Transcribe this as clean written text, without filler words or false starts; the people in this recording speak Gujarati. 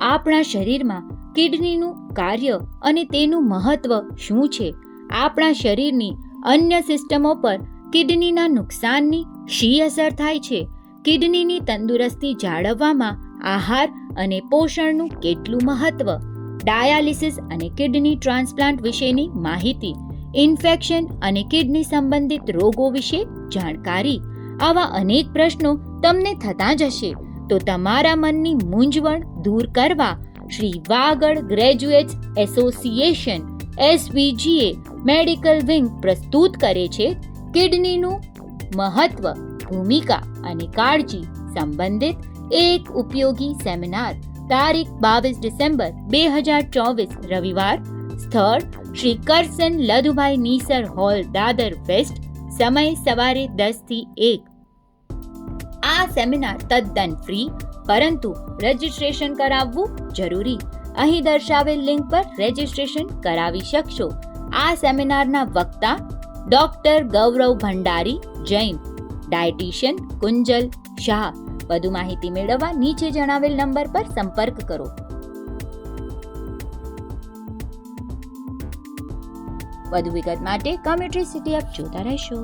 આપણા શરીરમાં કિડનીનું કાર્ય અને તેનું મહત્વ શું છે, આપણા શરીરની અન્ય સિસ્ટમો પર કિડનીના નુકસાનની શી અસર થાય છે, કિડનીની તંદુરસ્તી જાળવવામાં આહાર અને પોષણનું કેટલું મહત્વ, ડાયાલિસિસ અને કિડની ટ્રાન્સપ્લાન્ટ વિશેની માહિતી, ઇન્ફેક્શન અને કિડની સંબંધિત રોગો વિશે જાણકારી. આવા અનેક પ્રશ્નો તમને થતા જ હશે, તો તમારા મનની મૂંઝવણ દૂર કરવા Shri Vagad graduates association SVGA medical wing પ્રસ્તુત કરે છે કિડનીનું મહત્વ, ભૂમિકા અને કાળજી સંબંધિત એક ઉપયોગી સેમિનાર. તારીખ 22 ડિસેમ્બર 2024 રવિવાર. સ્થળ શ્રી કરસન લધુભાઈ નીસર હોલ, દાદર વેસ્ટ. સમય સવારે 10 થી 1. આ સેમિનાર તદ્દન ફ્રી, પરંતુ રજિસ્ટ્રેશન કરાવવું જરૂરી. અહીં દર્શાવેલ લિંક પર રજિસ્ટ્રેશન કરાવી શકશો. આ સેમિનારના વક્તા ડોક્ટર ગૌરવ ભંડારી જૈન, ડાયટિશિયન કુંજલ શાહ. વધુ માહિતી મેળવવા નીચે જણાવેલ નંબર પર સંપર્ક કરો. વધુ વિગત માટે કોમેન્ટ્રી સિટી આપ જોતા રહેશો.